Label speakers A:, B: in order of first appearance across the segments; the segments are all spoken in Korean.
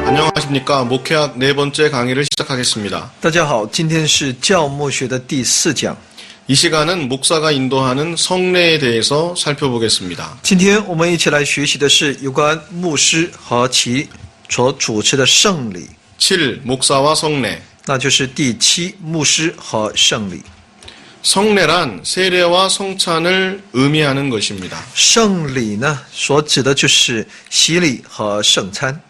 A: 안녕하십니까. 목회학 네 번째 강의를 시작하겠습니다.
B: 大家好，今天是教牧学的第4讲。
A: 이 시간은 목사가 인도하는 성례에 대해서 살펴보겠습니다.
B: 今天我们一起来学习的是有关牧师和其所主持的圣礼，
A: 7. 목사와 성례.
B: 那就是第7牧师和圣礼。
A: 성례란 세례와 성찬을 의미하는 것입니다.
B: 圣礼呢，所指的就是洗礼和圣餐。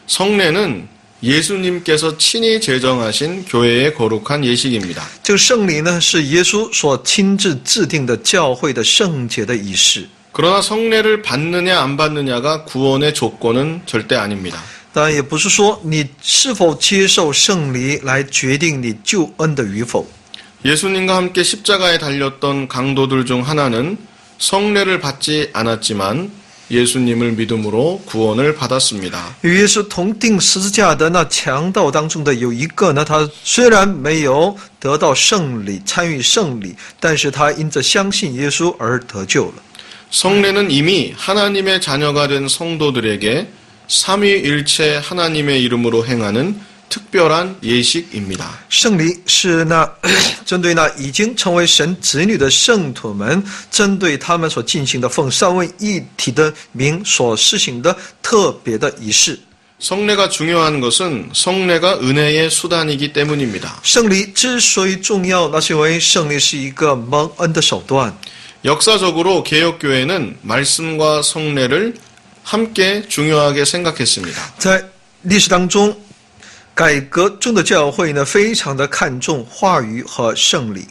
A: 성례는 예수님께서 친히 제정하신 교회의 거룩한 예식입니다.
B: 这个圣礼呢，是耶稣所亲自制定的教会的圣洁的仪式。
A: 그러나 성례를 받느냐 안 받느냐가 구원의 조건은 절대 아닙니다.
B: 当然，也不是说你是否接受圣礼来决定你救恩的与否。
A: 예수님과 함께 십자가에 달렸던 강도들 중 하나는 성례를 받지 않았지만 예수님을 믿음으로 구원을 받았습니다.
B: 与耶稣同定十字架的那强盗当中的有一个呢，他虽然没有得到圣礼，参与圣礼，但是他因着相信耶稣而得救了。
A: 성례는 이미 하나님의 자녀가 된 성도들에게 삼위일체 하나님의 이름으로 행하는 특별한 예식입니다.
B: 圣礼是那针对那已经成为神子女的圣徒们，针对他们所进行的奉三位一体的名所施行的特别的仪式。
A: 성례가 중요한 것은 성례가 은혜의 수단이기 때문입니다.
B: 圣礼之所以重要，那是因为圣礼是一个蒙恩的手段。
A: 역사적으로 개혁교회는 말씀과 성례를 함께 중요하게 생각했습니다.
B: 在历史当中，改革中的教会呢，非常的看重话语和圣礼。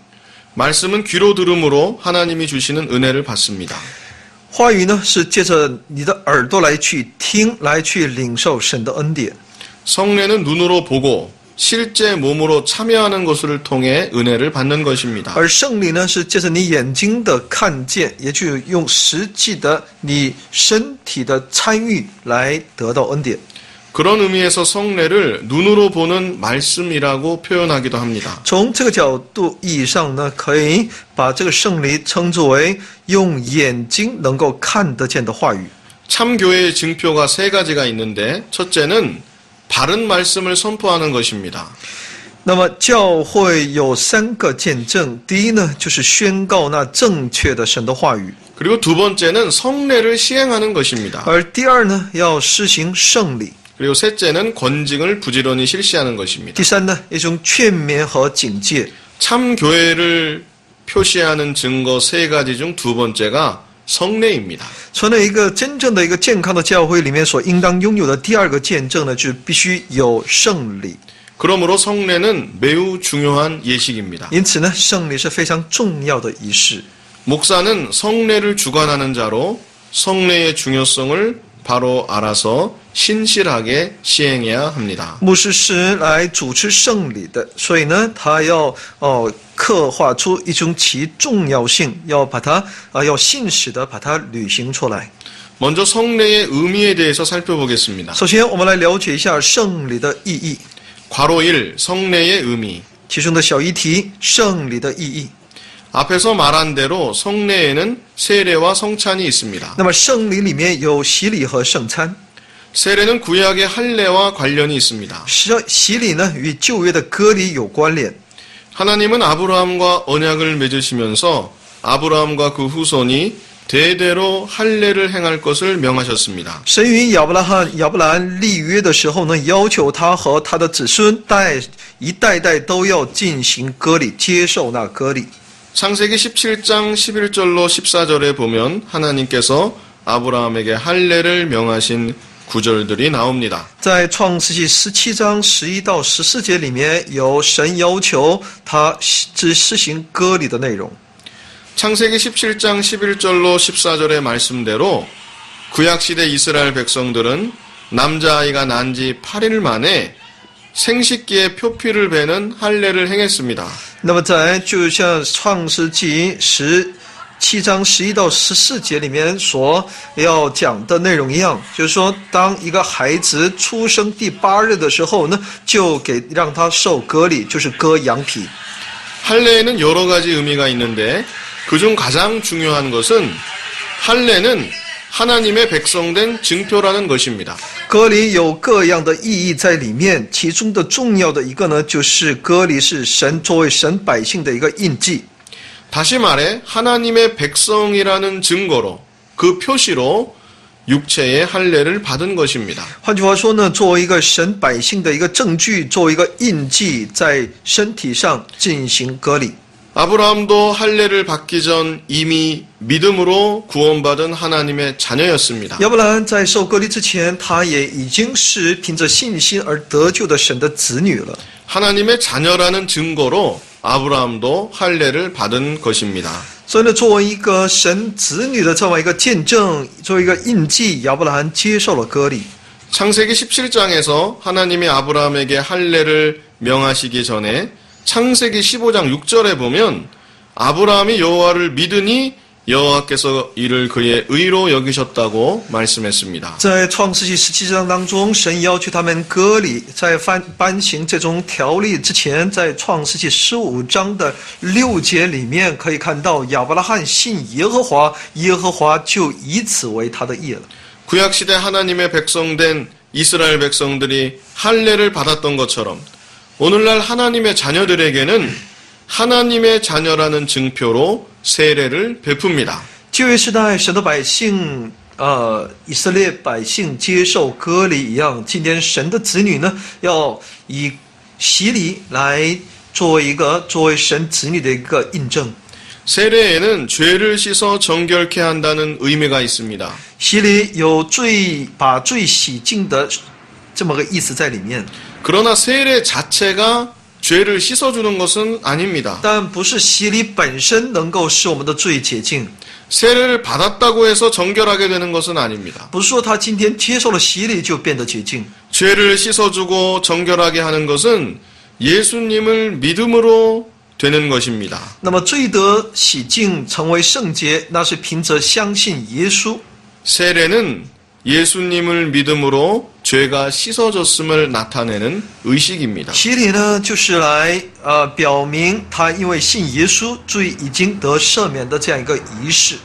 A: 말씀은 귀로 들음으로 하나님이 주시는 은혜를 받습니다.
B: 话语呢，是借着你的耳朵来去听，来去领受神的恩典。
A: 성례는 눈으로 보고 실제 몸으로 참여하는 것을 통해 은혜를 받는 것입니다.
B: 而圣礼呢，是借着你眼睛的看见，也就用实际的你身体的参与来得到恩典。
A: 그런 의미에서 성례를 눈으로 보는 말씀이라고 표현하기도 합니다.
B: 从这个角度意义上呢，可以把这个圣礼称作为用眼睛能够看得见的话语。
A: 참교회의 증표가 세 가지가 있는데 첫째는 바른 말씀을 선포하는 것입니다.
B: 那么教会有3个见证，第一呢，就是宣告那正确的神的话语；
A: 그리고 두 번째는 성례를 시행하는 것입니다.
B: 而第二呢，要施行圣礼；
A: 그리고 셋째는 권징을 부지런히 실시하는 것입니다.
B: 第三呢，一种劝勉和警戒。
A: 참교회를 표시하는 증거 세 가지 중 두 번째가 성례입니다.
B: 成了一个真正的一个健康的教会里面所应当拥有的第二个见证呢，就是必须有圣礼。
A: 그러므로 성례는 매우 중요한 예식입니다.
B: 因此呢，圣礼是非常重要的仪式。
A: 목사는 성례를 주관하는 자로 성례의 중요성을 바로 알아서 신실하게 시행해야 합니다.
B: 牧师是来主持圣礼的，所以呢，他要刻画出一种其重要性，要把它要信实的把它履行出来。
A: 먼저 성례의 의미에 대해서 살펴보겠습니다.
B: 首先，我们来了解一下圣礼的意义。
A: 괄호 1. 성례의 의미.
B: 其中的小议题，圣礼的意义。
A: 앞에서 말한 대로 성례에는 세례와 성찬이 있습니다.
B: 那么圣礼里面有洗礼和圣餐。
A: 세례는 구약의 할례와 관련이 있습니다.
B: 洗礼呢，与旧约的割礼有关联。
A: 하나님은 아브라함과 언약을 맺으시면서 아브라함과 그 후손이 대대로 할례를 행할 것을 명하셨습니다.
B: 神与亚伯兰立约的时候呢，要求他和他的子孙一代代都要进行割礼，接受那割礼。
A: 창세기 17장 11절로 14절에 보면 하나님께서 아브라함에게 할례를 명하신 구절들이 나옵니다.
B: 在创世纪17章11到14节里面有神要求他施行割礼的内容。
A: 창세기 17장 11절로 14절의 말씀대로 구약시대 이스라엘 백성들은 남자아이가 난 지 8일 만에 생식기에 표피를 베는 할례를 행했습니다.
B: 那么就像创世纪17章11到14节里面所要讲的内容一样，就是说当一个孩子出生第8日的时候呢，就让他受割礼，就是割羊皮。
A: 할례에는 여러 가지 의미가 있는데 그중 가장 중요한 것은 할례는 하나님의 백성된 증표라는 것입니다.
B: 割礼有各样的意义在里面，其中的重要的一个呢，就是割礼是神作为神百姓的一个印记。
A: 다시 말해 하나님의 백성이라는 증거로 그 표시로 육체의 할례를 받은 것입니다.
B: 换句话说呢，作为一个神百姓的一个证据，作为一个印记，在身体上进行割礼。
A: 아브라함도 할례를 받기 전 이미 믿음으로 구원받은 하나님의 자녀였습니다.
B: 亚伯兰在受割礼之前，他也已经是凭着信心而得救的神的子女了。
A: 하나님의 자녀라는 증거로 아브라함도 할례를 받은 것입니다.
B: 所以呢，作为一个神子女的这么一个见证，作为一个印记，亚伯兰接受了割礼。
A: 창세기 17장에서 하나님이 아브라함에게 할례를 명하시기 전에 창세기 15장 6절에 보면 아브라함이 여호와를 믿으니 여호와께서 이를 그의 의로 여기셨다고 말씀했습니다.
B: 在创世纪17章当中，神要求他们割礼，在颁行这种条例之前，在创世纪15章的6节里面可以看到亚伯拉罕信耶和华，耶和华就以此为他的义了。
A: 구약시대 하나님의 백성된 이스라엘 백성들이 할례를 받았던 것처럼 오늘날 하나님의 자녀들에게는 하나님의 자녀라는 증표로 세례를 베풉니다.
B: 旧约时代，神的百姓，以色列百姓接受割礼一样，今天神的子女呢，要以洗礼来作为神子女的一个印证。
A: 세례에는 죄를 씻어 정결케 한다는 의미가 있습니다.
B: 洗礼有把罪洗净的这么个意思在里面，
A: 그러나 세례 자체가 죄를 씻어주는 것은 아닙니다.
B: 但不是洗礼本身能够使我们的罪洁净，
A: 세례를 받았다고 해서 정결하게 되는 것은 아닙니다.
B: 不是说他今天接受了洗礼就变得洁净。
A: 죄를 씻어주고 정결하게 하는 것은 예수님을 믿음으로 되는 것입니다.
B: 那么罪得洗净成为圣洁，那是凭着相信耶稣。
A: 세례는 예수님을 믿음으로 죄가 씻어졌음을 나타내는 의식입니다.
B: 洗礼呢，就是来表明他因为信耶稣，罪已经得赦免的这样一个仪式。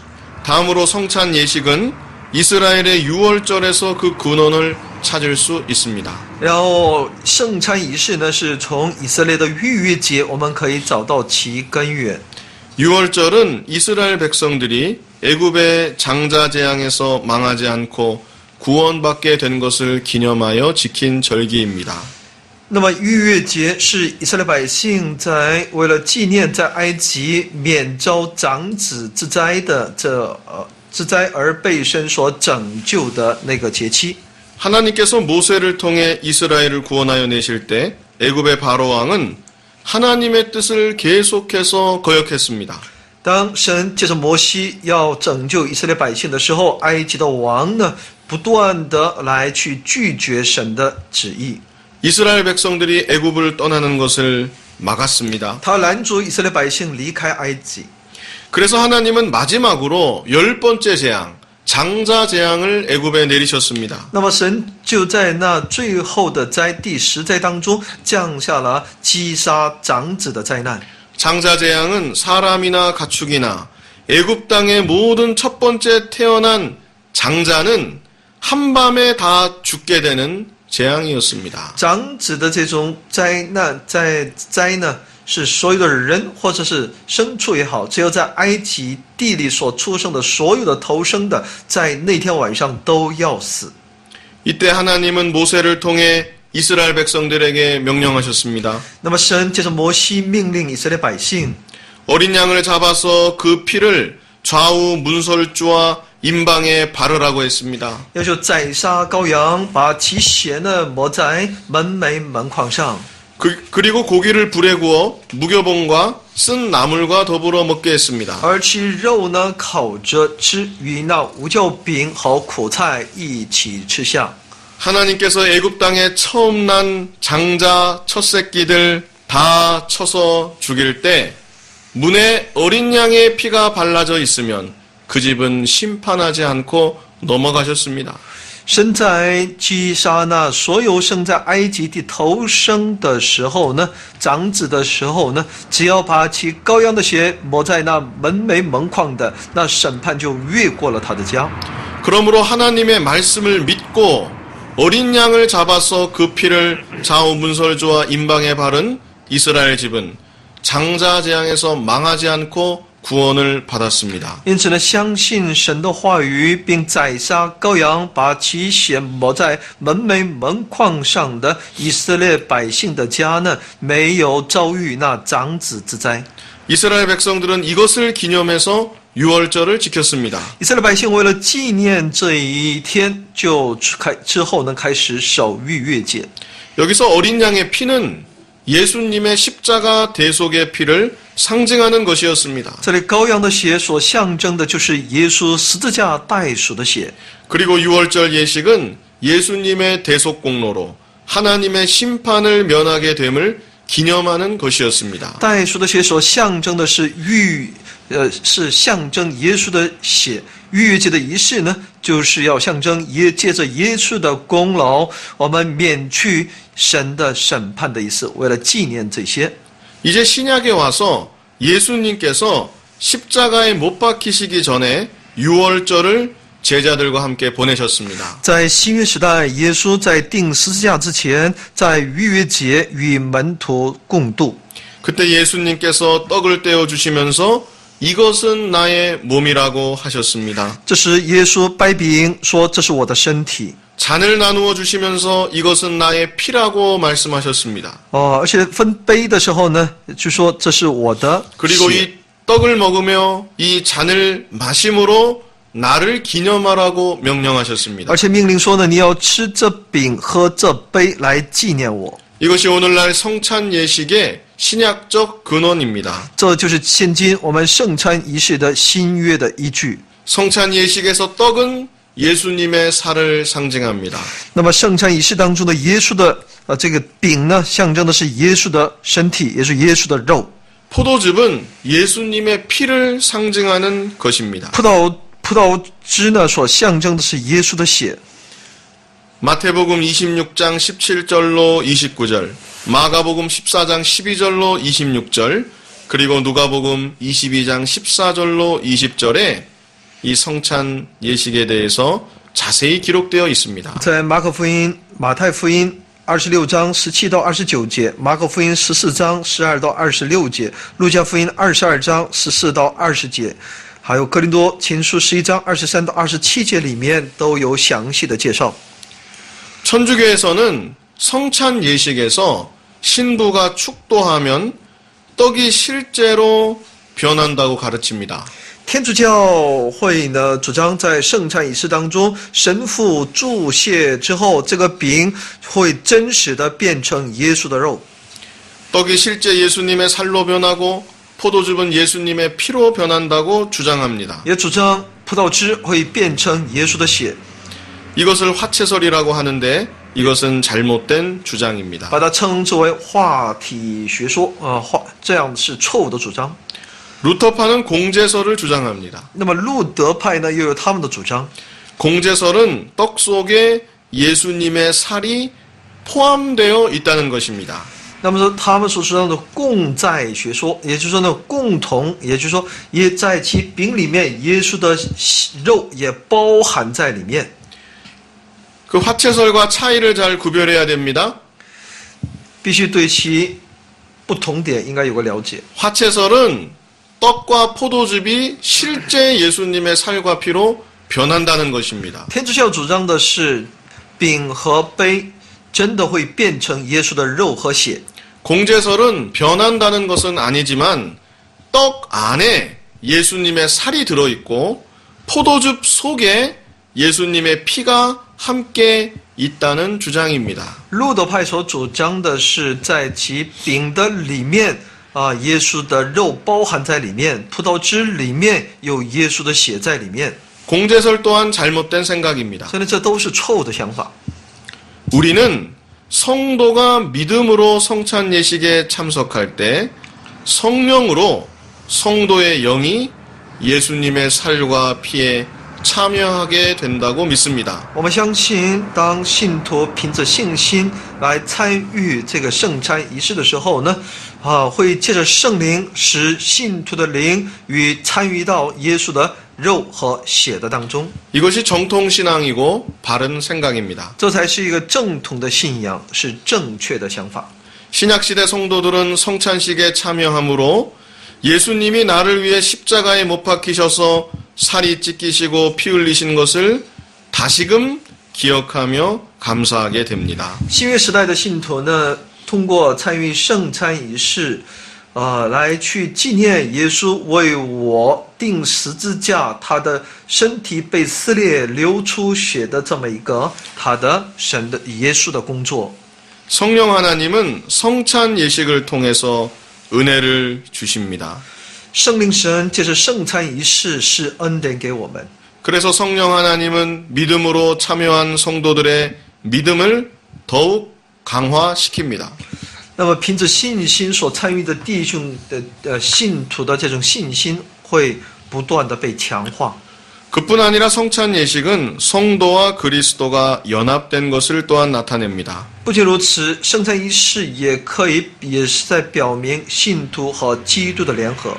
A: 다음으로 성찬 예식은 이스라엘의 유월절에서 그 근원을 찾을 수 있습니다.
B: 然后圣餐仪式呢，是从以色列的逾越节，我们可以找到其根源。
A: 유월절은 이스라엘 백성들이 애굽의 장자 재앙에서 망하지 않고 구원받게 된 것을 기념하여 지킨 절기입니다.
B: 那么逾越节是以色列百姓为了纪念在埃及免遭长子之灾的之灾而被神所拯救的那个节期。
A: 하나님께서 모세를 통해 이스라엘을 구원하여 내실 때 애굽의 바로 왕은 하나님의 뜻을 계속해서 거역했습니다.
B: 当神借着摩西要拯救以色列百姓的时候，埃及的王呢，不断的来去拒绝神的旨意。
A: 이스라엘 백성들이 애굽을 떠나는 것을 막았습니다.
B: 他拦阻以色列百姓离开埃及。
A: 그래서 하나님은 마지막으로 10번째 재앙, 장자 재앙을 애굽에 내리셨습니다.
B: 那么神就在那最后的灾第10灾当中降下了击杀长子的灾难。
A: 장자 재앙은 사람이나 가축이나 애굽 땅의 모든 첫 번째 태어난 장자는 한밤에 다 죽게 되는 재앙이었습니다.
B: 长子的这种灾难，灾呢，是所有的人或者是牲畜也好，只有在埃及地里所出生的所有的头生的，在那天晚上都要死。
A: 이때 하나님은 모세를 통해 이스라엘 백성들에게 명령하셨습니다.
B: 那么神借着摩西命令以色列百姓，
A: 어린 양을 잡아서 그 피를 좌우 문설주와 임방에 바르라고 했습니다.
B: 要求宰杀羔羊，把其血呢抹在门楣门框上，
A: 그리고 고기를 불에 구워 무교봉과 쓴 나물과 더불어 먹게 했습니다.
B: 而其肉呢烤着吃，与那无酵饼和苦菜一起吃下。
A: 하나님께서 애굽 땅에 처음 난 장자 첫 새끼들 다 쳐서 죽일 때 문에 어린 양의 피가 발라져 있으면 그 집은 심판하지 않고 넘어가셨습니다.
B: 神在击杀那所有生在埃及地头生的时候呢，长子的时候呢，只要把其羔羊的血抹在那门楣门框的，那审判就越过了他的家。
A: 그러므로 하나님의 말씀을 믿고 어린 양을 잡아서 그 피를 좌우 문설주와 임방에 바른 이스라엘 집은 장자 재앙에서 망하지 않고 구원을 받았습니다.
B: 因此呢，相信神的话语，并宰杀羔羊，把其血抹在门楣门框上的以色列百姓的家呢，没有遭遇那长子之灾。
A: 이스라엘 백성들은 이것을 기념해서 유월절을 지켰습니다.
B: 以色列百姓为了纪念这一天，之后呢，开始守逾越节。
A: 여기서 어린 양의 피는 예수님의 십자가 대속의 피를 상징하는 것이었습니다.
B: 这里羔羊的血所象征的就是耶稣十字架代赎的血。
A: 그리고 유월절 예식은 예수님의 대속 공로로 하나님의 심판을 면하게 됨을 기념하는 것이었습니다.
B: 代赎的血所象征的是是象征耶稣的血。逾越节的仪式呢，就是要象征借着耶稣的功劳，我们免去神的审判的意思。为了纪念这些，
A: 이제 신약에 와서 예수님께서 십자가에 못 박히시기 전에 유월절을 제자들과 함께 보내셨습니다.
B: 在新约时代，耶稣在钉十字架之前，在逾越节与门徒共度。
A: 그때 예수님께서 떡을 떼어 주시면서 이것은 나의 몸이라고 하셨습니다.
B: 这时耶稣掰饼说：“这是我的身体。”
A: 잔을 나누어 주시면서 이것은 나의 피라고 말씀하셨습니다.
B: 而且分杯的时候呢，就说这是我的
A: 그리고
B: 血。
A: 이 떡을 먹으며 이 잔을 마심으로 나를 기념하라고 명령하셨습니다.
B: 而且命令说呢，你要吃这饼，喝这杯来纪念我。
A: 이것이 오늘날 성찬 예식의 신약적 근원입니다.
B: 这就是现今我们圣餐仪式的新约的依据。
A: 성찬 예식에서 떡은 예수님의 살을 상징합니다.
B: 那么圣餐仪式当中的耶稣的这个饼呢，象征的是耶稣的身体，也是耶稣的肉。
A: 포도즙은 예수님의 피를 상징하는 것입니다.
B: 葡萄汁呢，所象征的是耶稣的血。
A: 마태복음 26장 17절로 29절, 마가복음 14장 12절로 26절, 그리고 누가복음 22장 14절로 20절에 이 성찬 예식에 대해서 자세히 기록되어 있습니다.
B: 在马可福音、马太福音26章17到29节，马可福音14章12到26节，路加福音22章14到20节，还有哥林多前书11章23到27节里面都有详细的介绍。
A: 천주교에서는 성찬 예식에서 신부가 축도하면 떡이 실제로 변한다고 가르칩니다.
B: 天主教会呢主张在圣餐仪式当中，神父祝谢之后，这个饼会真实的变成耶稣的肉。
A: 떡이 실제 예수님의 살로 변하고 포도즙은 예수님의 피로 변한다고 주장합니다.
B: 也主张葡萄汁会变成耶稣的血，
A: 이것을 화채설이라고 하는데 이것은 잘못된 주장입니다.
B: 把它称之为化体学说，这样是错误的主张。
A: 루터파는 공제설을 주장합니다.
B: 那么路德派呢，又有他们的主张。
A: 공제설은 떡 속에 예수님의 살이 포함되어 있다는 것입니다.
B: 那么说，他们所主张的共在学说，也就是说呢，共同，也就是说，也在其饼里面，耶稣的肉也包含在里面。
A: 그 화채설과 차이를 잘 구별해야 됩니다.
B: 必须对其不同点应该有个了解。
A: 화채설은 떡과 포도즙이 실제 예수님의 살과 피로 변한다는 것입니다.
B: 天主教主张的是，饼和杯真的会变成耶稣的肉和血。
A: 공제설은 변한다는 것은 아니지만 떡 안에 예수님의 살이 들어있고 포도즙 속에 예수님의 피가 함께 있다는 주장입니다.
B: 路德派所主张的是，在其饼的里面耶稣的肉包含在里面，葡萄汁里面有耶稣的血在里面。
A: 공제설 또한 잘못된 생각입니다.
B: 所以这都是错误的想法。
A: 우리는 성도가 믿음으로 성찬 예식에 참석할 때 성령으로 성도의 영이 예수님의 살과 피에 참여하게 된다고 믿습니다.
B: 我们相信，当信徒凭着信心来参与这个圣餐仪式的时候呢，会借着圣灵使信徒的灵与参与到耶稣的肉和血的当中。
A: 이것이 정통신앙이고 바른 생각입니다.
B: 这才是一个正统的信仰，是正确的想法。
A: 신약시대 성도들은 성찬식에 참여함으로 예수님이 나를 위해 십자가에 못 박히셔서 살이 찢기시고 피 흘리신 것을 다시금 기억하며 감사하게 됩니다.
B: 新约时代的信徒呢，通过参与圣餐仪式，来去纪念耶稣为我钉十字架，他的身体被撕裂流出血的这么一个他的神的耶稣的工作。
A: 성령 하나님은 성찬 예식을 통해서 은혜를 주십니다.
B: 圣灵神借着圣餐仪式是恩典给我们，
A: 그래서 성령 하나님은 믿음으로 참여한 성도들의 믿음을 더욱 강화시킵니다.
B: 那么凭着信心所参与的弟兄的信徒的这种信心会不断的被强化。
A: 그뿐 아니라 성찬 예식은 성도와 그리스도가 연합된 것을 또한 나타냅니다.
B: 不仅如此，圣餐仪式也是在表明信徒和基督的联合。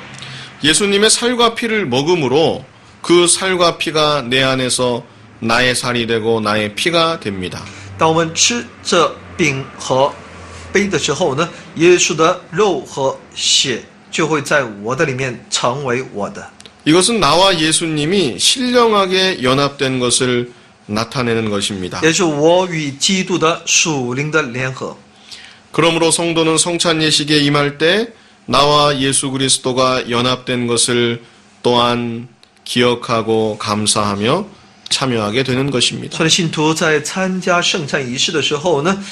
A: 예수님의 살과 피를 먹음으로 그 살과 피가 내 안에서 나의 살이 되고 나의 피가 됩니다.
B: 当我们吃这饼和杯的时候呢，耶稣的肉和血就会在我的里面成为我的。
A: 이것은 나와 예수님이 신령하게 연합된 것을 나타내는 것입니다.
B: 也是我与基督的属灵的联合。
A: 그러므로 성도는 성찬 예식에 임할 때 나와 예수 그리스도가 연합된 것을 또한 기억하고 감사하며 참여하게 되는 것입니다.
B: 所以信徒在参加圣餐仪式的时候呢，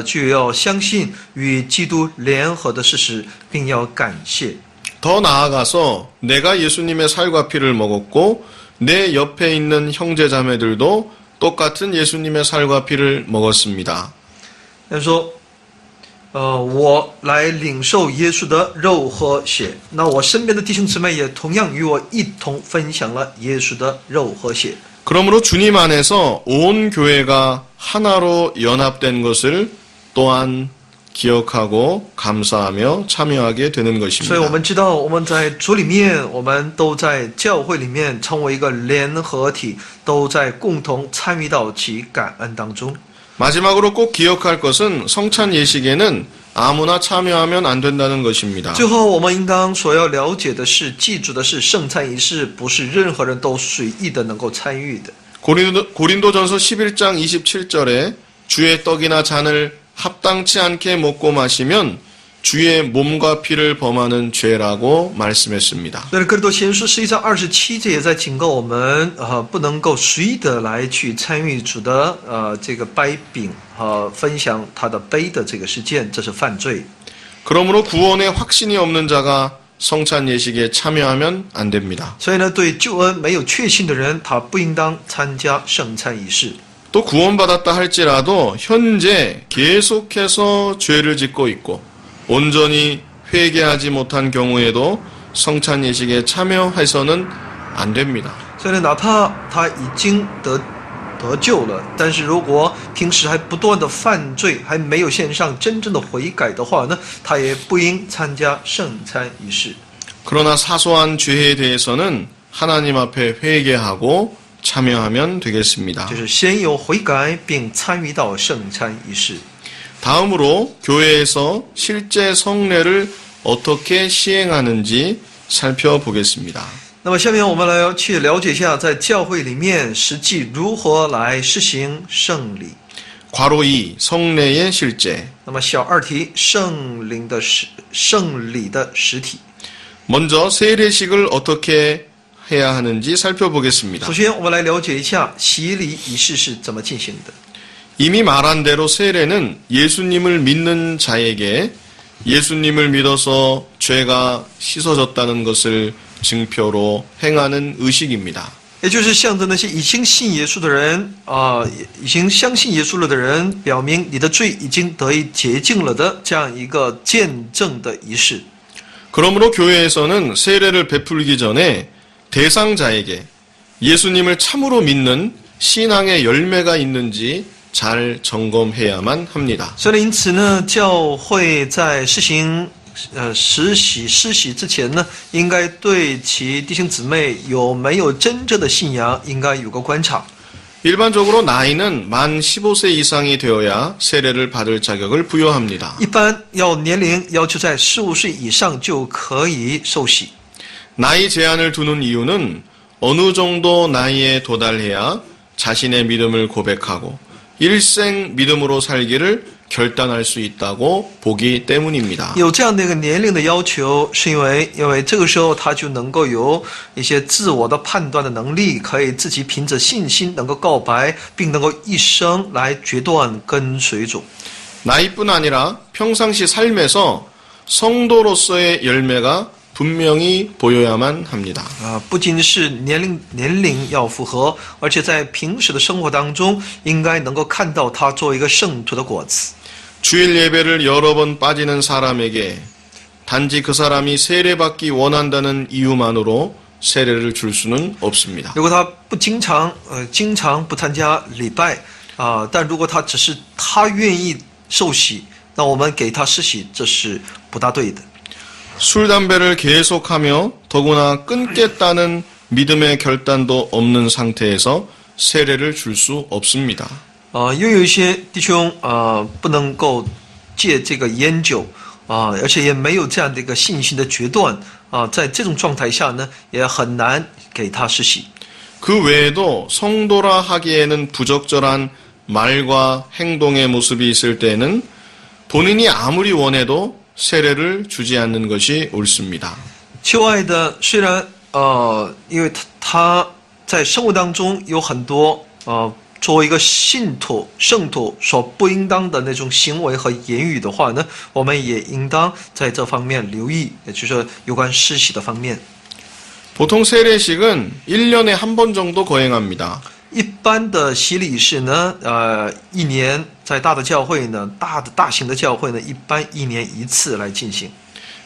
B: 就要相信与基督联合的事实，并要感谢。
A: 더 나아가서 내가 예수님의 살과 피를 먹었고 내 옆에 있는 형제 자매들도 똑같은 예수님의 살과 피를 먹었습니다.
B: 他说，我来领受耶稣的肉和血，那我身边的弟兄姊妹也同样与我一同分享了耶稣的肉和血。
A: 그러므로 주님 안에서 온 교회가 하나로 연합된 것을 또한 기억하고 감사하며 참여하게 되는
B: 所以我
A: 것입니다.
B: 们知道，我们在主里面，我们都在教会里面成为一个联合体，都在共同参与到其感恩当中。
A: 마지막으로 꼭 기억할 것은 성찬 예식에는 아무나 참여하면 안 된다는 것입니다.
B: 最后，我们应当所要了解的是，记住的是，圣餐仪式不是任何人都随意的能够参与的。
A: 고린도전서 11장 27절에 주의 떡이나 잔을 합당치 않게 먹고 마시면 주의 몸과 피를 범하는 죄라고 말씀했습니다.
B: 那哥林多前书11章27节也在警告我们，不能够随意的来去参与主的这个掰饼和分享他的杯的这个事件，这是犯罪。
A: 그러므로 구원에 확신이 없는 자가 성찬 예식에 참여하면 안 됩니다.
B: 所以呢，对救恩没有确信的人，他不应当参加圣餐仪式。
A: 또 구원받았다 할지라도 현재 계속해서 죄를 짓고 있고 온전히 회개하지 못한 경우에도 성찬 예식에 참여해서는 안 됩니다.
B: 所以呢，哪怕他已经得救了，但是如果平时还不断的犯罪，还没有献上真正的悔改的话呢，他也不应参加圣餐仪式。
A: 그러나 사소한 죄에 대해서는 하나님 앞에 회개하고 참여하면 되겠습니다.
B: 就是先有悔改，并参与到圣餐仪式。
A: 다음으로 교회에서 실제 성례를 어떻게 시행하는지 살펴보겠습니다.
B: 那么下面我们来去了解一下，在教会里面实际如何来实行圣礼。
A: 괄호 2 성례의 실제.
B: 那么小二题，圣礼的实体。
A: 먼저 세례식을 어떻게 해야 하는지 살펴보겠습니다.
B: 首先，我们来了解一下洗礼仪式是怎么进行的。
A: 이미 말한 대로 세례는 예수님을 믿는 자에게 예수님을 믿어서 죄가 씻어졌다는 것을 증표로 행하는 의식입니다.
B: 也就是象征那些已经信耶稣的人已经相信耶稣了的人，表明你的罪已经得以洁净了的这样一个见证的仪式。
A: 그러므로 교회에서는 세례를 베풀기 전에 대상자에게 예수님을 참으로 믿는 신앙의 열매가 있는지 잘 점검해야만 합니다.
B: 所以因此呢，教会在施行施洗之前呢，应该对其弟兄姊妹有没有真正的信仰，应该有个观察。
A: 일반적으로 나이는 만 15세 이상이 되어야 세례를 받을 자격을 부여합니다.
B: 一般要年龄要求在15岁以上就可以受洗。
A: 나이 제한을 두는 이유는 어느 정도 나이에 도달해야 자신의 믿음을 고백하고 일생 믿음으로 살기를 결단할 수 있다고 보기 때문입니다.
B: 有这样的一个年龄的要求，是因为这个时候他就能够有一些自我的判断的能力，可以自己凭着信心能够告白，并能够一生来决断跟随主。
A: 나이뿐 아니라 평상시 삶에서 성도로서의 열매가 분명히 보여야만 합니다.
B: 不仅是年龄要符合，而且在平时的生活当中，应该能够看到他作为一个圣徒的果子。
A: 주일 예배를 여러 번 빠지는 사람에게 단지 그 사람이 세례받기 원한다는 이유만으로 세례를 줄 수는 없습니다.
B: 如果他不经常不参加礼拜但如果他只是他愿意受洗，那我们给他施洗，这是不大对的。
A: 술, 담배를 계속하며 더구나 끊겠다는 믿음의 결단도 없는 상태에서 세례를 줄 수 없습니다.
B: 又有一些弟兄不能够戒这个烟酒而且也没有这样的一个信心的决断在这种状态下呢，也很难给他施洗。
A: 그 외에도 성도라 하기에는 부적절한 말과 행동의 모습이 있을 때는 본인이 아무리 원해도 세례를 주지 않는 것이 옳습니다.
B: 旧爱的虽然因为他在生活当中有很多作为一个信徒圣徒所不应当的那种行为和言语的话呢，我们也应当在这方面留意，也就是有关施洗的方面。
A: 보통 세례식은 1년에 한 번 정도 거행합니다.
B: 一般的洗礼式呢一年在大的教会呢大型的教会呢一般一年一次来进行。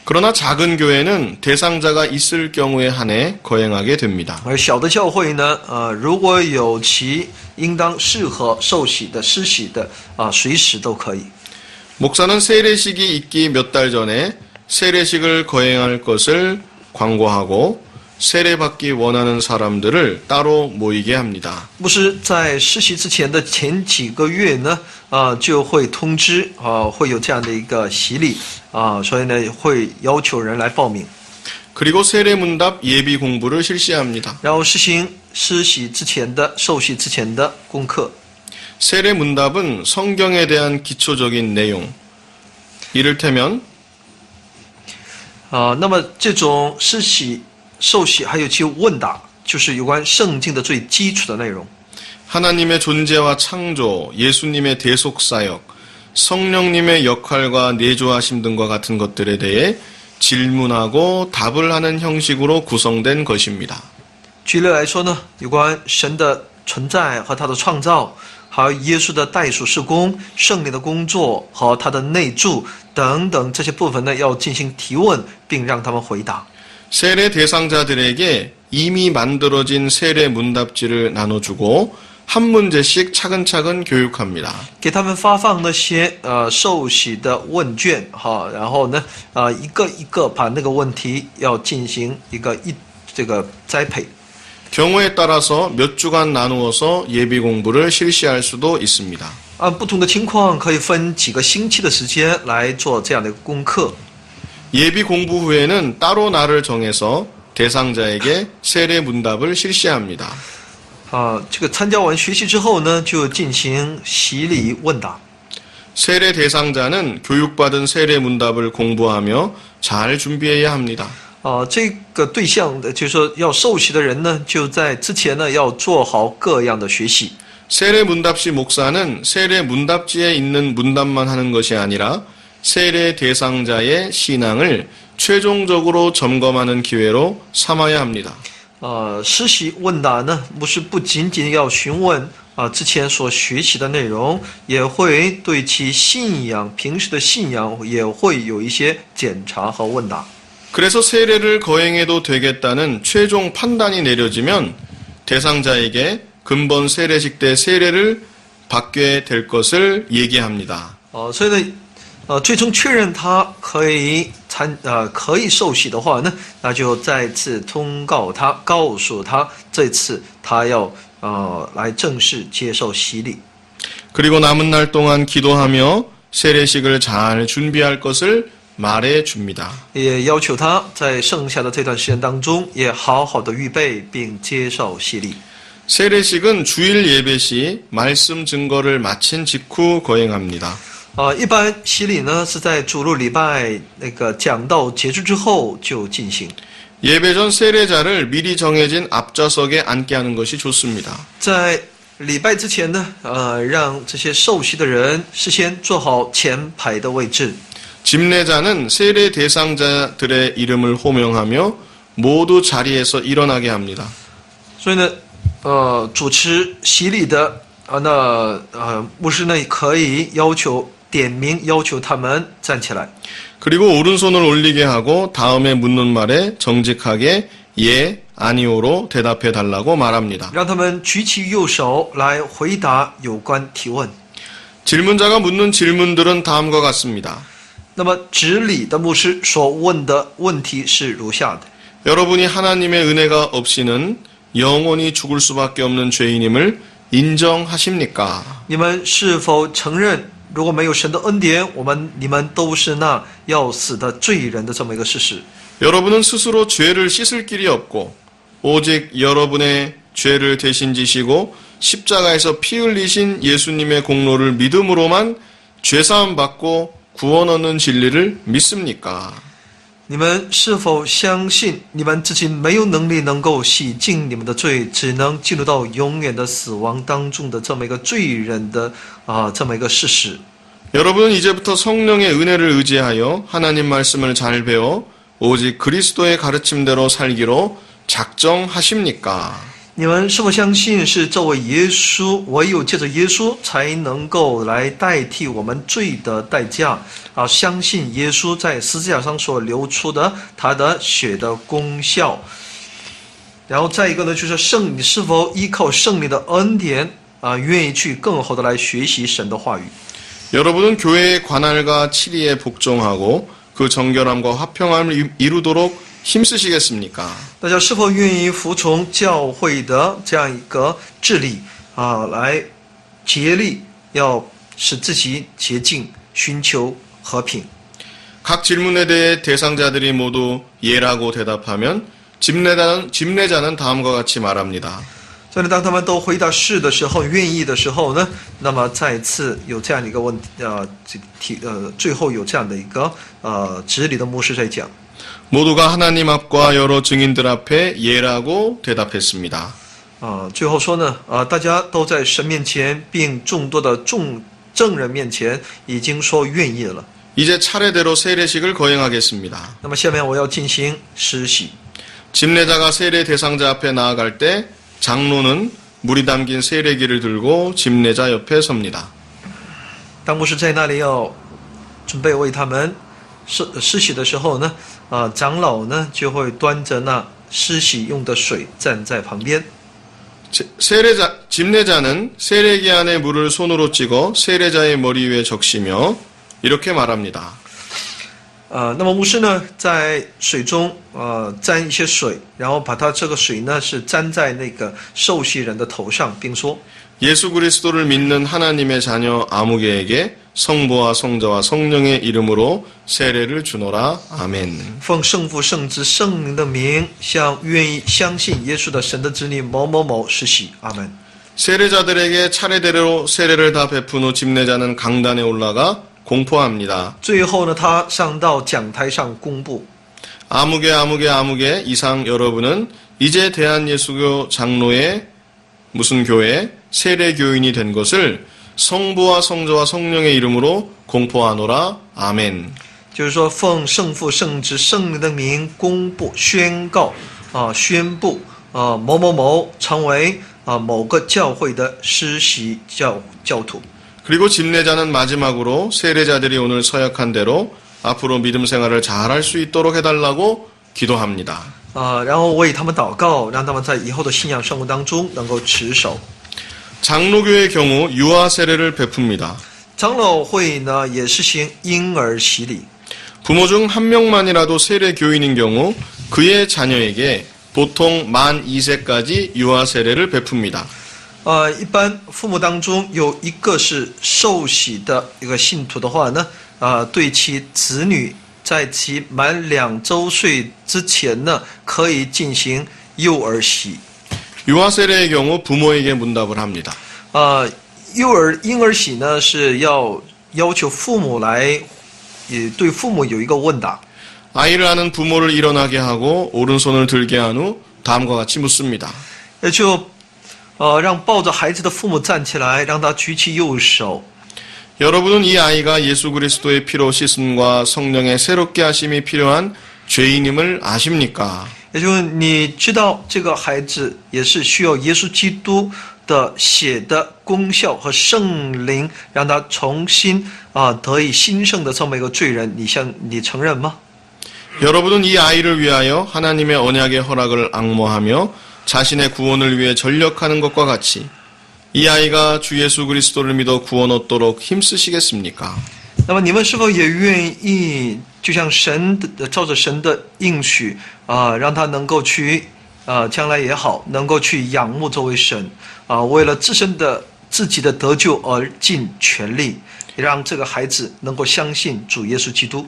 A: 그러나 작은 교회는 대상자가 있을 경우에 한해 거행하게 됩니다.
B: 而小的教会呢如果有其应当适合受洗的施洗的随时都可以。
A: 목사는 세례식이 있기 몇 달 전에 세례식을 거행할 것을 광고하고 세례받기 원하는 사람들을 따로 모이게 합니다.
B: 牧师在施洗之前的前几个月呢就会通知会有这样的一个洗礼所以呢会要求人来报名，
A: 그리고 세례문답 예비 공부를 실시합니다.
B: 然后实行施洗之前的受洗之前的功课。
A: 세례문답은 성경에 대한 기초적인 내용, 이를테면
B: 那么这种施洗受洗还有其问答，就是有关圣经的最基础的内容。
A: 하나님의 존재와 창조, 예수님의 대속사역, 성령님의 역할과 내조하심 등과 같은 것들에 대해 질문하고 답을 하는 형식으로 구성된 것입니다.
B: 举例来说呢，有关神的存在和他的创造，还有耶稣的代赎事工、圣灵的工作和他的内住等等这些部分呢，要进行提问，并让他们回答。
A: 세례 대상자들에게 이미 만들어진 세례 문답지를 나눠주고 한 문제씩 차근차근 교육합니다.
B: 给他们发放那些受洗的问卷然后呢一个一个把那个问题要进行这个栽培。
A: 경우에 따라서 몇 주간 나누어서 예비 공부를 실시할 수도 있습니다.
B: 按不同的情况，可以分几个星期的时间来做这样的一个功课。
A: 예비 공부 후에는 따로 날을 정해서 대상자에게 세례 문답을 실시합니다.
B: 这个参加完学习之后呢，就进行洗礼问答。
A: 세례 대상자는 교육받은 세례 문답을 공부하며 잘 준비해야 합니다.
B: 这个对象的就是说要受洗的人呢，就在之前呢要做好各样的学习。
A: 세례 문답시 목사는 세례 문답지에 있는 문답만 하는 것이 아니라 세례 대상자의 신앙을 최종적으로 점검하는 기회로 삼아야 합니다.
B: 施洗问答呢，牧师不仅仅要询问之前所学习的内容，也会对其信仰平时的信仰也会有一些检查和问答。
A: 그래서 세례를 거행해도 되겠다는 최종 판단이 내려지면 대상자에게 근본 세례식 때 세례를 받게 될 것을 얘기합니다.
B: 所以呢，最终确认他可以可以受洗的话呢，那就再次通告他，告诉他这次他要来正式接受洗礼。
A: 그리고 남은 날 동안 기도하며 세례식을 잘 준비할 것을 말해 줍니다.
B: 也要求他在剩下的这段时间当中，也好好的预备并接受洗礼。
A: 세례식은 주일 예배 시 말씀 증거를 마친 직후 거행합니다.
B: 一般洗礼呢是在主日礼拜那个讲道结束之后就进行。
A: 예배 전 세례자를 미리 정해진 앞좌석에 앉게 하는 것이 좋습니다.
B: 在礼拜之前呢，让这些受洗的人事先做好前排的位置。
A: 집례자는 세례 대상자들의 이름을 호명하며 모두 자리에서 일어나게 합니다.
B: 所以呢，主持洗礼的牧师呢可以点名要求他们站起来。
A: 그리고 오른손을 올리게 하고 다음에 묻는 말에 정직하게 예, 아니오로 대답해 달라고 말합니다.
B: 让他们举起右手来回答有关提问。
A: 질문자가 묻는 질문들은 다음과 같습니다.
B: 那么执礼的牧师所问的问题是如下的：
A: 여러분이 하나님의 은혜가 없이는 영원히 죽을 수밖에 없는 죄인임을 인정하십니까?
B: 你们是否承认，如果没有神的恩典，你们都是那要死的罪人的这么一个事实？
A: 여러분은 스스로 죄를 씻을 길이 없고 오직 여러분의 죄를 대신 지시고 십자가에서 피 흘리신 예수님의 공로를 믿음으로만 죄사함 받고 구원 얻는 진리를 믿습니까?
B: 你们是否相信你们自己没有能力能够洗净你们的罪，只能进入到永远的死亡当中的这么一个罪人的这么一个事实？
A: 여러분은 이제부터 성령의 은혜를 의지하여 하나님 말씀을 잘 배워 오직 그리스도의 가르침대로 살기로 작정하십니까?
B: 你们是否相信是这位耶稣，唯有借着耶稣才能够来代替我们罪的代价相信耶稣在十字架上所流出的他的血的功效。然后再一个呢，就是你是否依靠圣灵的恩典愿意去更好的来学习神的话语。
A: 여러분은 교회의 관할과 치리에 복종하고 그 정결함과 화평함을 이루도록 힘쓰시겠습니까?
B: 大家是否愿意服从教会的这样一个治理来竭力要使自己洁净，寻求和平？
A: 각 질문에 대해 대상자들이 모두 예라고 대답하면 집례자는 다음과 같이 말합니다.
B: 所以呢，当他们都回答是的时候，愿意的时候呢，那么再次有这样的一个问题，最后有这样的一个执礼的牧师在讲。
A: 모두가 하나님 앞과 여러 증인들 앞에 예라고 대답했습니다.
B: 最后说呢，大家都在神面前，并众多的证人面前，已经说愿意了。
A: 이제 차례대로 세례식을 거행하겠습니다.
B: 那么下面我要进行施洗。
A: 집례자가 세례 대상자 앞에 나아갈 때 장로는 물이 담긴 세례기를 들고 집례자 옆에 섭니다.
B: 当牧师在那里要准备为他们施洗的时候呢，长老呢就会端着那施洗用的水站在旁边。
A: 집례자는 세례기 안에 물을 손으로 찍어 세례자의 머리 위에 적시며 이렇게 말합니다.
B: 那么牧师呢在水中沾一些水，然后把它这个水呢是沾在那个受洗人的头上，并说：
A: 예수 그리스도를 믿는 하나님의 자녀 아무개에게 성부와 성자와 성령의 이름으로 세례를 주노라. 아멘.
B: 奉圣父、圣子、圣灵的名，向愿意相信耶稣的神的子女某某某施洗。阿门。
A: 세례자들에게 차례대로 세례를 다 베푼 후 집례자는 강단에 올라가 공포합니다.
B: 最后呢，他上到讲台上公布。
A: 아무개 이상 여러분은 이제 대한예수교 장로의 무슨 교회 세례교인이 된 것을 성부와 성자와 성령의 이름으로 공포하노라. 아멘.
B: 就是说，奉圣父、圣子、圣灵的名公布、宣告宣布某某某成为某个教会的施洗教徒。
A: 그리고 집례자는 마지막으로 세례자들이 오늘 서약한 대로 앞으로 믿음 생활을 잘할 수 있도록 해달라고 기도합니다.
B: 然后为他们祷告，让他们在以后的信仰生活当中能够持守。
A: 장로교의 경우 유아 세례를 베풉니다.
B: 长老会呢也实行婴儿洗礼。
A: 부모 중 한 명만이라도 세례 교인인 경우 그의 자녀에게 보통 만 2세까지 유아 세례를 베풉니다.
B: 一般父母当中有一个是受洗的一个信徒的话呢，对其子女在其满2周岁之前呢，可以进行幼儿洗。
A: 유아 세례의 경우 부모에게 문답을 합니다.
B: 婴儿洗呢是要求父母来，也对父母有一个问答。
A: 아이를 아는 부모를 일어나게 하고 오른손을 들게 한 후 다음과 같이 묻습니다.
B: 也就让抱着孩子的父母站起来，让他举起右手。
A: 여러분은 이 아이가 예수 그리스도의 피로 씻음과 성령의 새롭게 하심이 필요한 죄인임을 아십니까?
B: 也就是你知道这个孩子也是需要耶稣基督的血的功效和圣灵，让他重新得以兴盛的这么一个罪人，你承认吗？
A: 여러분은 이 아이를 위하여 하나님의 언약의 허락을 앙모하며 자신의 구원을 위해 전력하는 것과 같이 이 아이가 주 예수 그리스도를 믿어 구원 얻도록 힘쓰시겠습니까?
B: 那么你们是否也愿意，就像照着神的应许让他能够去将来也好，能够去仰慕这位神为了自己的得救而尽全力，让这个孩子能够相信主耶稣基督。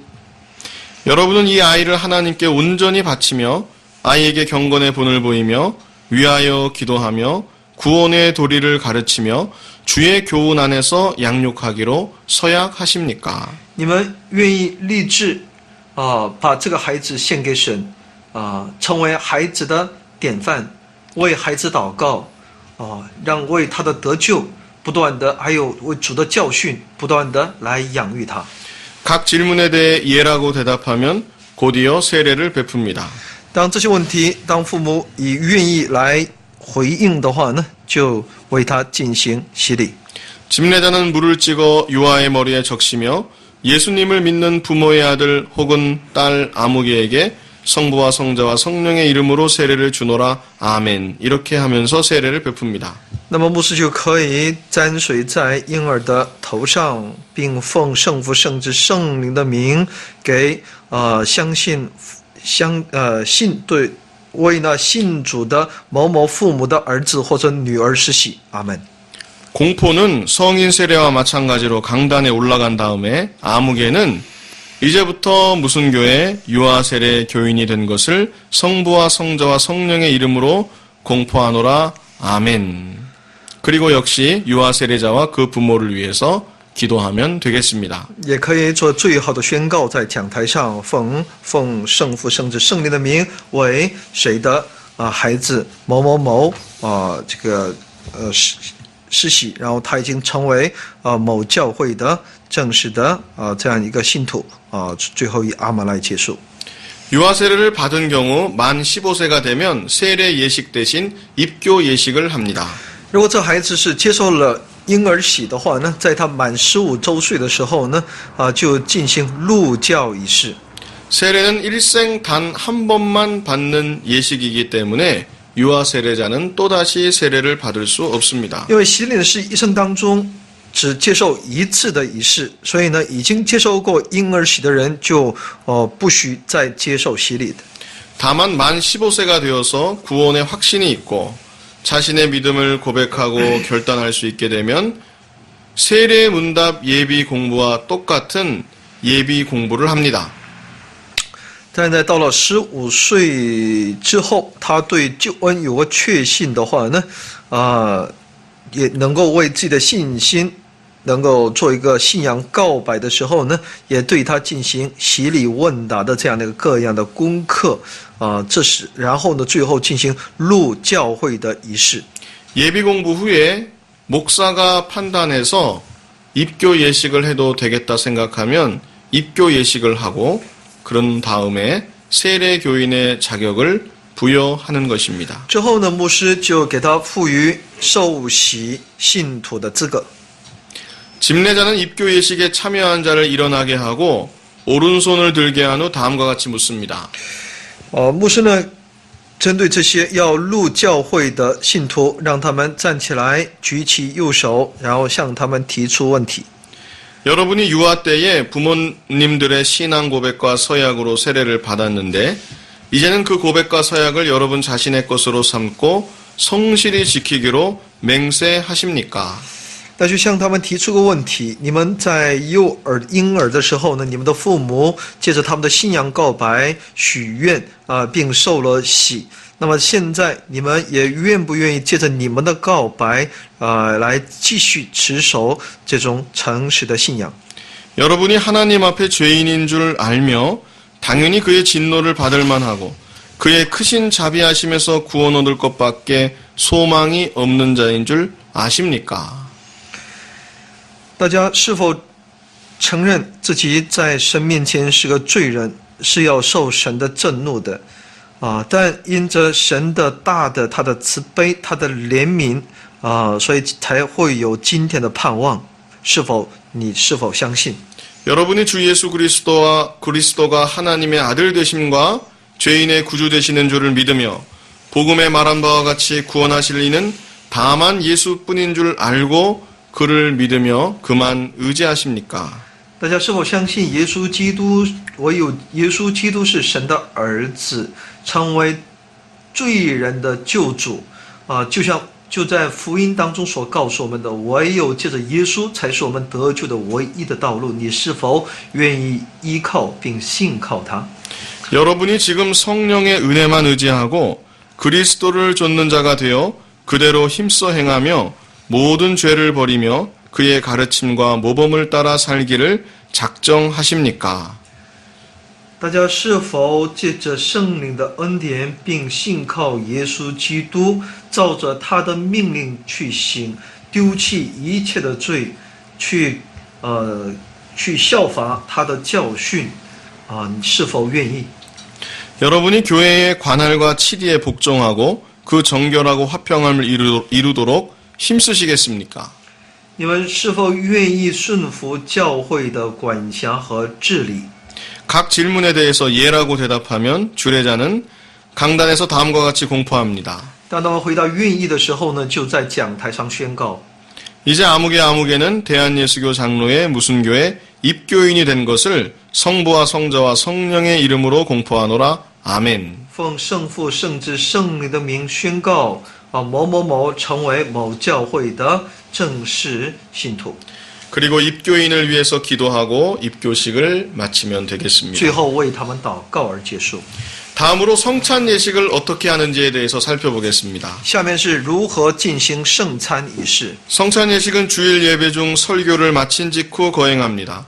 A: 여러분은 이 아이를 하나님께 온전히 바치며 아이에게 경건의 본을 보이며 위하여 기도하며 구원의 도리를 가르치며 주의 교훈 안에서 양육하기로 서약하십니까?
B: 你们愿意立志把这个孩子献给神成为孩子的典范，为孩子祷告让为他的得救不断的，还有为主的教训不断的来养育他。
A: 각 질문에 대해 예라고 대답하면 곧이어 세례를 베풉니다.
B: 当这些问题，当父母以愿意来回应的话呢，就为他进行洗礼。
A: 집례자는 물을 찍어 유아의 머리에 적시며 예수님을 믿는 부모의 아들 혹은 딸 아무개에게 성부와 성자와 성령의 이름으로 세례를 주노라 아멘 이렇게 하면서 세례를 베풉니다.
B: 那么牧师就可以沾水在婴儿的头上，并奉圣父、圣子、圣灵的名给为那信主的某某父母的儿子或者女儿施洗。阿门。
A: 공포는 성인 세례와 마찬가지로 강단에 올라간 다음에 아무개는 이제부터 무슨 교회 유아 세례 교인이 된 것을 성부와 성자와 성령의 이름으로 공포하노라 아멘. 그리고 역시 유아 세례자와 그 부모를 위해서 기도하면 되겠습니다.
B: 也可以做最好的宣告，在讲台上奉圣父、圣子、圣灵的名为谁的孩子某某某施洗，然后他已经成为某教会的正式的这样一个信徒最后以阿门来结束。
A: 유아 세례를 받은 경우 만 15세가 되면 세례 예식 대신 입교 예식을 합니다.
B: 如果这孩子是接受了婴儿洗的话呢，在他满15周岁的时候呢就进行入教仪式。
A: 세례는 일생 단 한 번만 받는 예식이기 때문에 유아 세례자는 또다시 세례를 받을 수 없습니다.
B: 因为洗礼是一生当中只接受一次的仪式，所以呢，已经接受过婴儿洗的人就不需再接受洗礼的。
A: 다만 만 15세가 되어서 구원의 확신이 있고 자신의 믿음을 고백하고 결단할 수 있게 되면 세례 문답 예비 공부와 똑같은 예비 공부를 합니다.
B: 但是到了15岁之后，他对救恩有个确信的话呢，也能够为自己的信心能够做一个信仰告白的时候呢，也对他进行洗礼问答的这样的一个各样的功课然后呢，最后进行入教会的仪式。
A: 예비 공부 후에 목사가 판단해서 입교 예식을 해도 되겠다 생각하면 입교 예식을 하고 그런 다음에 세례 교인의 자격을 부여하는 것입니다.
B: 之后呢，牧师就给他赋予受洗信徒的资格。
A: 집례자는 입교 예식에 참여한 자를 일어나게 하고 오른손을 들게 한 후 다음과 같이 묻습니다.
B: 牧师呢针对这些要入教会的信徒，让他们站起来，举起右手，然后向他们提出问题。
A: 여러분이 유아 때에 부모님들의 신앙 고백과 서약으로 세례를 받았는데 이제는 그 고백과 서약을 여러분 자신의 것으로 삼고 성실히 지키기로 맹세하십니까?
B: 那就向他们提出个问题：你们在婴儿的时候呢，你们的父母借着他们的信仰告白、许愿并受了洗。那么现在你们也愿不愿意借着你们的告白来继续持守这种诚实的信仰？
A: 여러분이 하나님 앞에 죄인인 줄 알며 당연히 그의 진노를 받을 만하고 그의 크신 자비하심에서 구원 얻을 것밖에 소망이 없는 자인 줄 아십니까?
B: 大家是否承认自己在神面前是个罪人，是要受神的震怒的？但因着神的大的他的慈悲、他的怜悯所以才会有今天的盼望。你是否相信？
A: 여러분이 주 예수 그리스도가 하나님의 아들 되심과 죄인의 구주 되시는 줄을 믿으며 복음에 말한 바와 같이 구원하실 이는 다만 예수뿐인 줄 알고 그를 믿으며 그만 의지하십니까?
B: 大家是否相信耶稣基督？唯有耶稣基督是神的儿子，成为罪人的救主就在福音当中所告诉我们的，唯有借着耶稣才是我们得救的唯一的道路。你是否愿意依靠并信靠他？
A: 여러분이 지금 성령의 은혜만 의지하고 그리스도를 좇는 자가 되어 그대로 힘써 행하며 모든 죄를 버리며 그의 가르침과 모범을 따라 살기를 작정하십니까?
B: 大家是否借着圣灵的恩典，并信靠耶稣基督，照着他的命令去行，丢弃一切的罪，去效法他的教训？你是否愿意？
A: 여러분이 교회의 관할과 치리에 복종하고 그 정결하고 화평함을 이루도록 힘쓰시겠습니까?
B: 你们是否愿意顺服教会的管辖和治理？
A: 각 질문에 대해서 예라고 대답하면 주례자는 강단에서 다음과 같이 공포합니다.
B: 当他们回答愿意的时候呢，就在讲台上宣告：
A: 이제 아무개는 대한예수교 장로의 무슨 교회 입교인이 된 것을 성부와 성자와 성령의 이름으로 공포하노라. 아멘.
B: 奉圣父、圣子、圣灵的名宣告某某某成为某教会的正式信徒。
A: 그리고 입교인을 위해서 기도하고 입교식을 마치면 되겠습니다.
B: 最后为他们祷告而结束。
A: 다음으로 성찬 예식을 어떻게 하는지에 대해서 살펴보겠습니다.
B: 下面是如何进行圣餐仪式。
A: 성찬 예식은 주일 예배 중 설교를 마친 직후 거행합니다.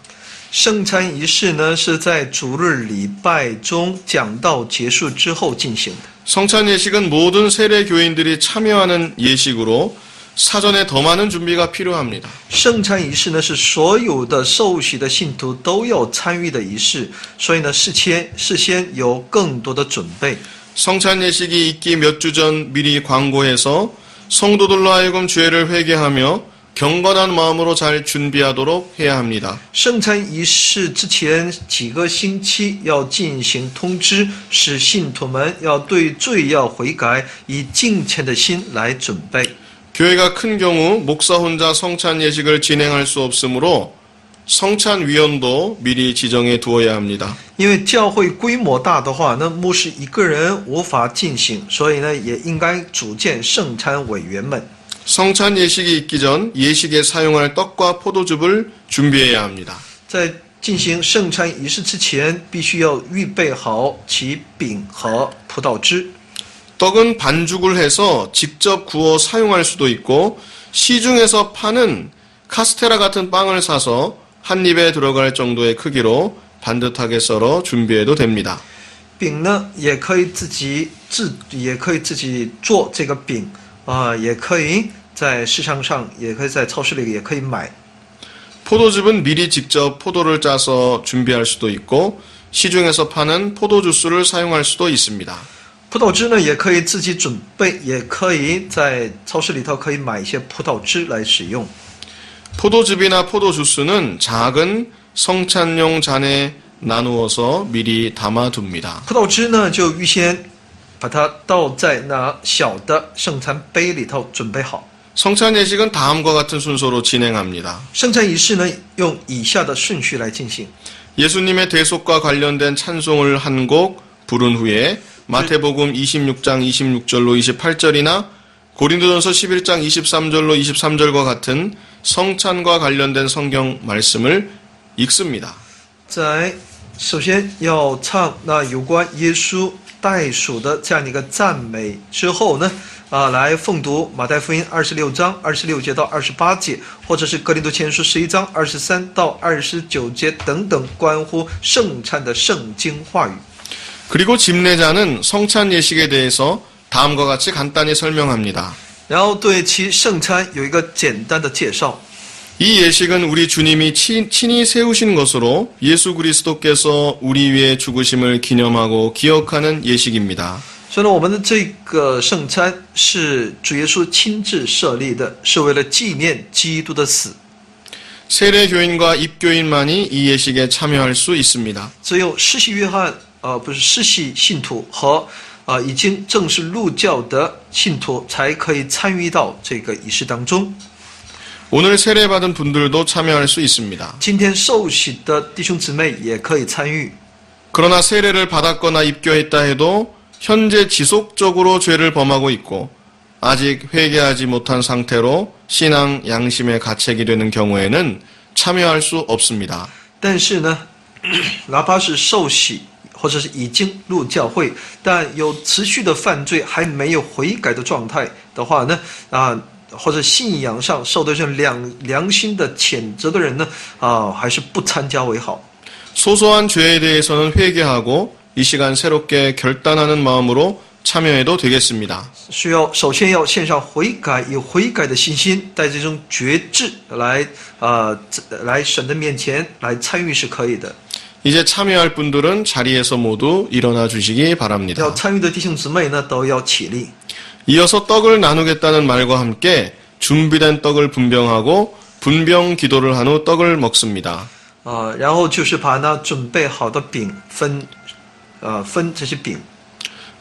B: 圣餐仪式呢，是在主日礼拜中讲道结束之后进行的。
A: 성찬 예식은 모든 세례 교인들이 참여하는 예식으로 사전에 더 많은 준비가 필요합니다.
B: 圣餐仪式呢，是所有的受洗的信徒都要参与的仪式，所以呢，事先有更多的准备。
A: 성찬 예식이 있기 몇 주 전 미리 광고해서 성도들로 하여금 죄를 회개하며 경건한 마음으로 잘 준비하도록 해야 합니다.
B: 圣餐仪式之前几个星期要进行通知，使信徒们要对罪要悔改，以敬虔的心来准备。
A: 교회가 큰 경우 목사 혼자 성찬 예식을 진행할 수 없으므로 성찬위원도 미리 지정해 두어야 합니다.
B: 因为教会规模大的话，那牧师一个人无法进行，所以呢，也应该组建圣餐委员们。
A: 성찬 예식이 있기 전 예식에 사용할 떡과 포도즙을 준비해야 합니다.
B: 在进行圣餐仪式之前，必须要预备好其饼和葡萄汁。
A: 떡은 반죽을 해서 직접 구워 사용할 수도 있고 시중에서 파는 카스테라 같은 빵을 사서 한 입에 들어갈 정도의 크기로 반듯하게 썰어 준비해도 됩니다.
B: 饼呢，也可以自己做这个饼也可以在市场上，也可以在超市里也可以买。
A: 포도즙은 미리 직접 포도를 짜서 준비할 수도 있고 시중에서 파는 포도 주스를 사용할 수도 있습니다.
B: 葡萄汁呢，也可以自己准备，也可以在超市里头可以买一些葡萄汁来使用。
A: 포도즙이나 포도 주스는 작은 성찬용 잔에 나누어서 미리 담아둡니다.
B: 葡萄汁呢，就预先把它倒在那小的圣餐杯里头，准备好。
A: 성찬 예식은 다음과 같은 순서로 진행합니다.
B: 圣餐仪式呢，用以下的顺序来进行。
A: 예수님의 대속과 관련된 찬송을 한 곡 부른 후에 마태복음 26장 26절로 28절이나 고린도전서 11장 23절로 23절과 같은 성찬과 관련된 성경 말씀을 읽습니다.
B: 首先要唱那有关耶稣代赎的这样的一个赞美之后呢，来奉读马太福音26章26节到28节，或者是哥林多前书11章23到29节等等关乎圣餐的圣经话语。
A: 그리고 집례자는 성찬 예식에 대해서 다음과 같이 간단히 설명합니다.
B: 然后对其圣餐有一个简单的介绍。
A: 이 예식은 우리 주님이 친히 세우신 것으로 예수 그리스도께서 우리 위해 죽으심을 기념하고 기억하는 예식입니다.
B: 所以呢，我们的这个圣餐是主耶稣亲自设立的，是为了纪念基督的死。
A: 세례교인과 입교인만이 이 예식에 참여할 수 있습니다.
B: 只有施洗约翰，不是施洗信徒和已经正式入教的信徒才可以参与到这个仪式当中。
A: 오늘 세례받은 분들도 참여할 수 있습니다.
B: 今天受洗的弟兄姊妹也可以参与。
A: 그러나 세례를 받았거나 입교했다 해도 현재 지속적으로 죄를 범하고 있고 아직 회개하지 못한 상태로 신앙 양심의 가책이 되는 경우에는 참여할 수 없습니다.
B: 但是呢，哪怕是受洗或者是已经入教会，但有持续的犯罪还没有悔改的状态的话呢，或者信仰上受到这良心的谴责的人呢，还是不参加为好。
A: 소소한 죄에 대해서는 회개하고 이 시간 새롭게 결단하는 마음으로 참여해도 되겠습니다.
B: 需要首先要献上悔改，有悔改的信心，带这种觉志来神的面前来参与是可以的。
A: 이제 참여할 분들은 자리에서 모두 일어나 주시기 바랍니다.
B: 要参与的弟兄姊妹呢，都要起立。
A: 이어서 떡을 나누겠다는 말과 함께 준비된 떡을 분병하고 분병 기도를 한 후 떡을 먹습니다.
B: 然后就是把那准备好的饼分这些饼。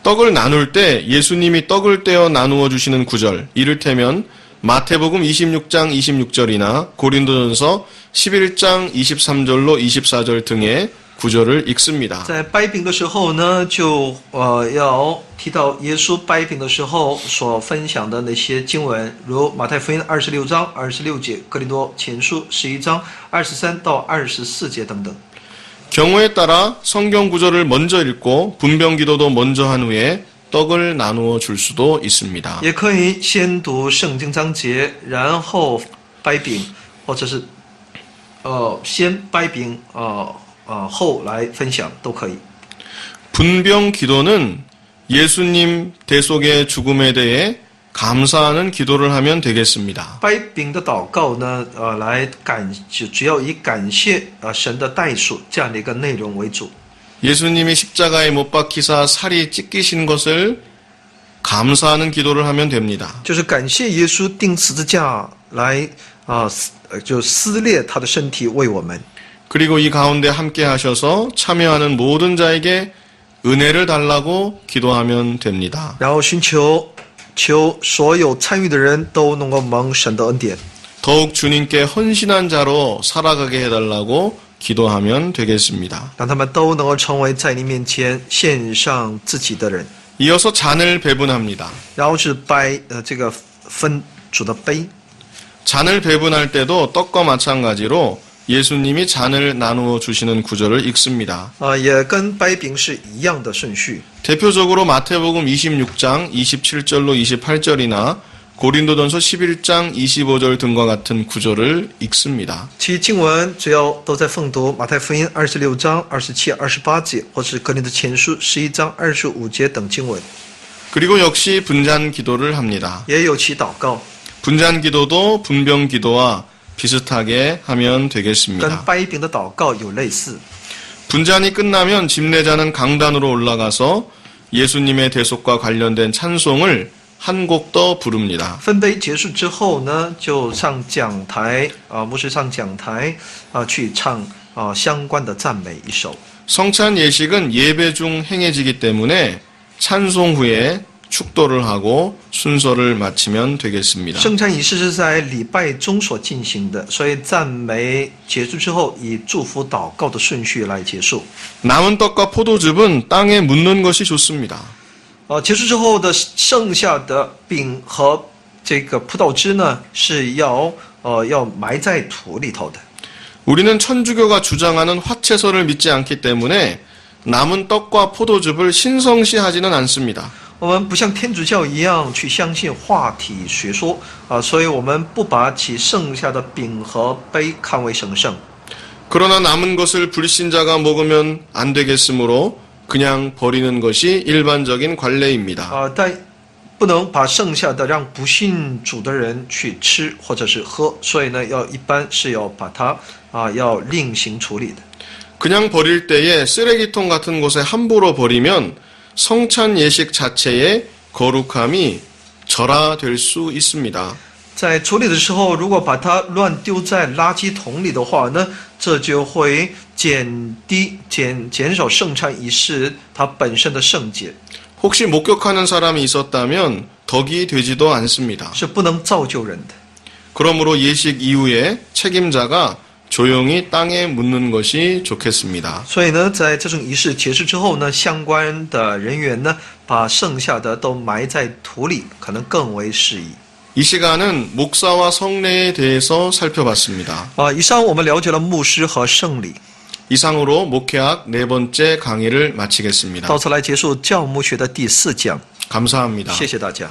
A: 떡을 나눌 때 예수님이 떡을 떼어 나누어 주시는 구절, 이를테면 마태복음 26장 26절이나 고린도전서 11장 23절로 24절 등의 구절을 읽습니다.
B: 在掰饼的时候呢，就要提到耶稣掰饼的时候所分享的那些经文，如马太福音26章26节、哥林多前书11章23到24节等等。
A: 경우에 따라 성경 구절을 먼저 읽고 분병 기도도 먼저 한 후에 떡을 나누어 줄 수도 있습니다.
B: 也可以先读圣经章节，然后掰饼，或者是先掰饼后来分享都可以。
A: 분병 기도는 예수님 대속의 죽음에 대해 감사하는 기도를 하면 되겠습니다.
B: 掰饼的祷告呢，主要以感谢神的代赎这样的一个内容为主。
A: 예수님이 십자가에 못 박히사 살이 찢기신 것을 감사하는 기도를 하면 됩니다.
B: 就是感谢耶稣钉十字架来就撕裂他的身体为我们。
A: 그리고 이 가운데 함께 하셔서 참여하는 모든 자에게 은혜를 달라고 기도하면 됩니다.
B: 然后求所有参与的人都能够蒙神的恩典，
A: 더욱 주님께 헌신한 자로 살아가게 해달라고 기도하면 되겠습니다.
B: 让他们都能够成为在你面前献上自己的人。
A: 이어서 잔을 배분합니다.
B: 然后是掰这个分主的杯，
A: 잔을 배분할 때도 떡과 마찬가지로 예수님이 잔을 나누어 주시는 구절을 읽습니다.
B: 也跟掰饼是一样的顺序。
A: 대표적으로 마태복음 26장 27절로 28절이나 고린도전서 11장 25절 등과 같은 구절을 읽습니다.
B: 其经文主要都在奉读马太福音26章27、28节，或是哥林多前书11章25节等经文，
A: 그리고 역시 분잔 기도를 합니다.
B: 也有其祷告，
A: 분잔 기도도 분병 기도와 비슷하게 하면
B: 跟
A: 되겠습니다.
B: 掰饼的祷告有类似。
A: 분잔이 끝나면 집례자는 강단으로 올라가서 예수님의 대속과 관련된 찬송을 한 곡 더 부릅니다.
B: 分杯结束之后呢，就上讲台牧师上讲台去唱相关的赞美一首。
A: 성찬 예식은 예배 중 행해지기 때문에 찬송 후에 축도를 하고 순서를 마치면 되겠습니다.
B: 圣餐仪式是在礼拜中所进行的，所以赞美结束之后，以祝福祷告的顺序来结束。
A: 남은 떡과 포도즙은 땅에 묻는 것이 좋습니다.
B: 结束之后的剩下的饼和这个葡萄汁呢，是要埋在土里头的。
A: 우리는 천주교가 주장하는 화채설을 믿지 않기 때문에 남은 떡과 포도즙을 신성시하지는 않습니다.
B: 我们不像天主教一样去相信化体学说所以我们不把其剩下的饼和杯看为神圣。
A: 그러나 남은 것을 불신자가 먹으면 안 되겠으므로 그냥 버리는 것이 일반적인 관례입니다.
B: 但不能把剩下的让不信主的人去吃或者是喝，所以呢，一般是要把它要另行处理的。
A: 그냥 버릴 때에 쓰레기통 같은 곳에 함부로 버리면 성찬 예식 자체의 거룩함이 절하될 수 있습니다.
B: 在处理的时候，如果把它乱丢在垃圾桶里的话呢，这就会减少圣餐仪式它本身的圣洁，
A: 혹시 목격하는 사람이 있었다면 덕이 되지도 않습니다.
B: 是不能造就人的。
A: 그러므로 예식 이후에 책임자가 조용히 땅에 묻는 것이 좋겠습니다.
B: 所以呢，在这种仪式结束之后呢，相关的人员呢，把剩下的都埋在土里，可能更为适宜。
A: 이 시간은 목사와 성례에 대해서 살펴봤습니다.
B: 以上我们了解了牧师和圣礼，
A: 이상으로 목회학 4번째 강의를 마치겠습니다.
B: 到此来结束教牧学的第4讲，
A: 감사합니다.
B: 谢谢大家。